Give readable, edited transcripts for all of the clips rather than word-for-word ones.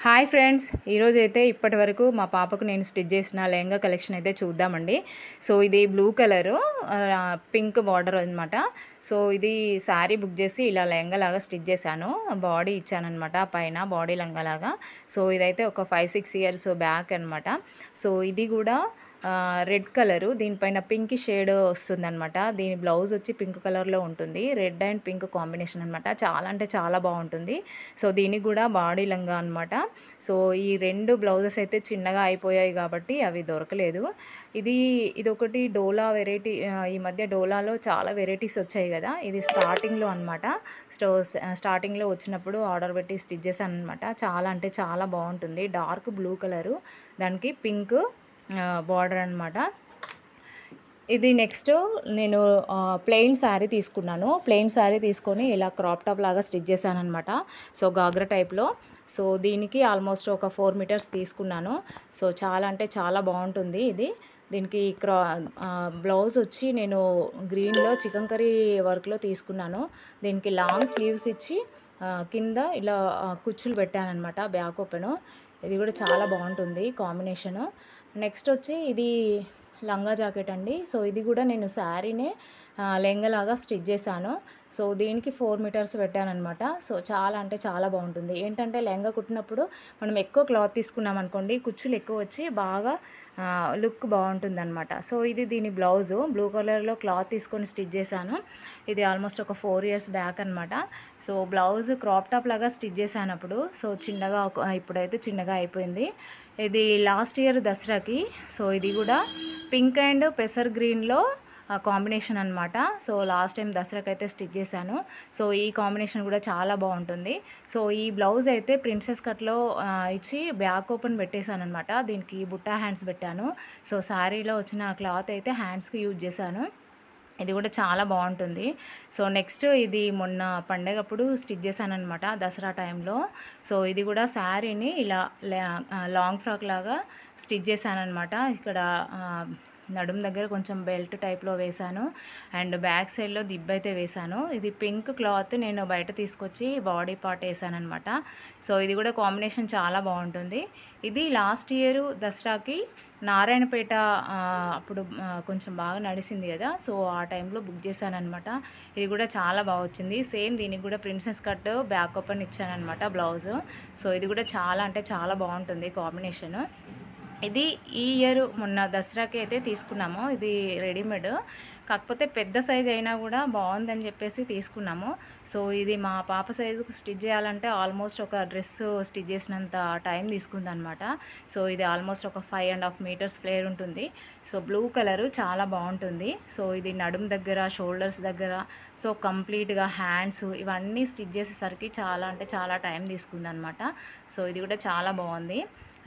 Hi friends, ఈరోజైతే ఇప్పటి వరకు మా పాపకు నేను స్టిచ్ చేసిన లెహంగా కలెక్షన్ అయితే చూద్దామండి. సో ఇది బ్లూ కలరు పింక్ బార్డర్ అనమాట. సో ఇది శారీ బుక్ చేసి ఇలా లెహంగా లాగా స్టిచ్ చేశాను. బాడీ ఇచ్చానమాట, పైన బాడీ లంగా లాగా. సో ఇదైతే ఒక 5-6 ఇయర్స్ బ్యాక్ అనమాట. సో ఇది కూడా రెడ్ కలరు, దీనిపైన పింక్ షేడ్ వస్తుందన్నమాట. దీని బ్లౌజ్ వచ్చి పింక్ కలర్లో ఉంటుంది. రెడ్ అండ్ పింక్ కాంబినేషన్ అనమాట. చాలా అంటే చాలా బాగుంటుంది. సో దీనికి కూడా బాడీ లంగా అనమాట. సో ఈ రెండు బ్లౌజెస్ అయితే చిన్నగా అయిపోయాయి కాబట్టి అవి దొరకలేదు. ఇదొకటి డోలా వెరైటీ. ఈ మధ్య డోలాలో చాలా వెరైటీస్ వచ్చాయి కదా, ఇది స్టార్టింగ్లో అనమాట. స్టార్టింగ్లో వచ్చినప్పుడు ఆర్డర్ పెట్టి స్టిచ్ చేశాను అనమాట. చాలా అంటే చాలా బాగుంటుంది. డార్క్ బ్లూ కలరు, దానికి పింక్ బార్డర్ అనమాట. ఇది నెక్స్ట్ నేను ప్లెయిన్ శారీ తీసుకున్నాను. ప్లెయిన్ శారీ తీసుకొని ఇలా క్రాప్ టాప్ లాగా స్టిచ్ చేశాను అనమాట. సో గాగ్రా టైప్లో. సో దీనికి ఆల్మోస్ట్ ఒక 4 మీటర్స్ తీసుకున్నాను. సో చాలా అంటే చాలా బాగుంటుంది ఇది. దీనికి బ్లౌజ్ వచ్చి నేను గ్రీన్లో చికెన్ కర్రీ వర్క్లో తీసుకున్నాను. దీనికి లాంగ్ స్లీవ్స్ ఇచ్చి కింద ఇలా కుచ్చులు పెట్టానమాట, బ్యాక్ ఓపెను. ఇది కూడా చాలా బాగుంటుంది కాంబినేషను. నెక్స్ట్ వచ్చి ఇది లంగా జాకెట్ అండి. సో ఇది కూడా నేను శారీనే లెహంగాలాగా స్టిచ్ చేశాను. సో దీనికి 4 మీటర్స్ పెట్టానమాట. సో చాలా అంటే చాలా బాగుంటుంది. ఏంటంటే లెహంగా కుట్టినప్పుడు మనం ఎక్కువ క్లాత్ తీసుకున్నాం అనుకోండి, కుచ్చులు ఎక్కువ వచ్చి బాగా లుక్ బాగుంటుంది అనమాట. సో ఇది దీని బ్లౌజు బ్లూ కలర్లో క్లాత్ తీసుకొని స్టిచ్ చేశాను. ఇది ఆల్మోస్ట్ ఒక 4 ఇయర్స్ బ్యాక్ అనమాట. సో బ్లౌజ్ క్రాప్ టాప్ లాగా స్టిచ్ చేశాను అప్పుడు. సో చిన్నగా ఇప్పుడైతే చిన్నగా అయిపోయింది. ఇది లాస్ట్ ఇయర్ దసరాకి. సో ఇది కూడా పింక్ అండ్ పెసర్ గ్రీన్లో కాంబినేషన్ అనమాట. సో లాస్ట్ టైం దసరాకి అయితే స్టిచ్ చేశాను. సో ఈ కాంబినేషన్ కూడా చాలా బాగుంటుంది. సో ఈ బ్లౌజ్ అయితే ప్రిన్సెస్ కట్లో ఇచ్చి బ్యాక్ ఓపెన్ పెట్టేశాను అనమాట. దీనికి బుట్టా హ్యాండ్స్ పెట్టాను. సో శారీలో వచ్చిన క్లాత్ అయితే హ్యాండ్స్కి యూజ్ చేశాను. ఇది కూడా చాలా బాగుంటుంది. సో నెక్స్ట్ ఇది మొన్న పండగప్పుడు స్టిచ్ చేశానమాట, దసరా టైంలో. సో ఇది కూడా శారీని ఇలా లాంగ్ ఫ్రాక్ లాగా స్టిచ్ చేశానమాట. ఇక్కడ నడుము దగ్గర కొంచెం బెల్ట్ టైప్లో వేశాను అండ్ బ్యాక్ సైడ్లో దిబ్బ అయితే వేశాను. ఇది పింక్ క్లాత్ నేను బయట తీసుకొచ్చి బాడీ పార్ట్ వేసానమాట. సో ఇది కూడా కాంబినేషన్ చాలా బాగుంటుంది. ఇది లాస్ట్ ఇయర్ దసరాకి నారాయణపేట అప్పుడు కొంచెం బాగా నడిచింది కదా, సో ఆ టైంలో బుక్ చేశానమాట. ఇది కూడా చాలా బాగా వచ్చింది. సేమ్ దీనికి కూడా ప్రిన్సెస్ కట్ బ్యాక్ ఓపెన్ ఇచ్చానమాట బ్లౌజు. సో ఇది కూడా చాలా అంటే చాలా బాగుంటుంది కాంబినేషను. ఇది ఈ ఇయర్ మొన్న దసరాకి అయితే తీసుకున్నాము. ఇది రెడీమేడ్, కాకపోతే పెద్ద సైజ్ అయినా కూడా బాగుందని చెప్పేసి తీసుకున్నాము. సో ఇది మా పాప సైజుకు స్టిచ్ చేయాలంటే ఆల్మోస్ట్ ఒక డ్రెస్ స్టిచ్ చేసినంత టైం తీసుకుందనమాట. సో ఇది ఆల్మోస్ట్ ఒక 5.5 మీటర్స్ ఫ్లేర్ ఉంటుంది. సో బ్లూ కలరు చాలా బాగుంటుంది. సో ఇది నడుము దగ్గర, షోల్డర్స్ దగ్గర, సో కంప్లీట్గా హ్యాండ్స్ ఇవన్నీ స్టిచ్ చేసేసరికి చాలా అంటే చాలా టైం తీసుకుందనమాట. సో ఇది కూడా చాలా బాగుంది.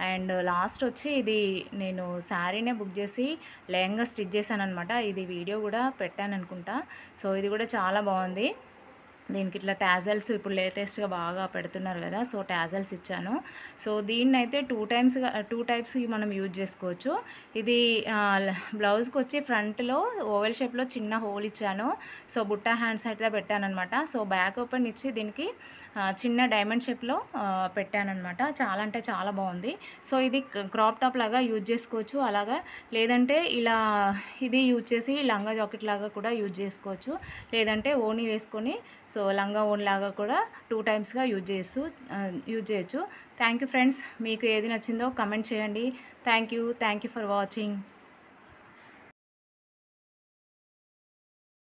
అండ్ లాస్ట్ వచ్చి ఇది నేను శారీనే బుక్ చేసి లెహంగా స్టిచ్ చేశానమాట. ఇది వీడియో కూడా పెట్టాను అనుకుంటా. సో ఇది కూడా చాలా బాగుంది. దీనికి ఇట్లా టాజల్స్ ఇప్పుడు లేటెస్ట్గా బాగా పెడుతున్నారు కదా, సో టాజల్స్ ఇచ్చాను. సో దీన్ని అయితే 2 టైప్స్ మనం యూజ్ చేసుకోవచ్చు. ఇది బ్లౌజ్కి వచ్చి ఫ్రంట్లో ఓవెల్ షేప్లో చిన్న హోల్ ఇచ్చాను. సో బుట్టా హ్యాండ్స్ అయితే పెట్టానమాట. సో బ్యాక్ ఓపెన్ ఇచ్చి దీనికి చిన్న డైమండ్ షేప్లో పెట్టానమాట. చాలా అంటే చాలా బాగుంది. సో ఇది క్రాప్ టాప్ లాగా యూజ్ చేసుకోవచ్చు, అలాగా లేదంటే ఇలా ఇది యూజ్ చేసి లంగా జాకెట్ లాగా కూడా యూజ్ చేసుకోవచ్చు, లేదంటే ఓని వేసుకొని సో లంగా ఓన్ లాగా కూడా 2 టైమ్స్గా యూజ్ చేయొచ్చు. Thank you friends. మీకు ఏది నచ్చిందో కమెంట్ చేయండి. Thank you for watching.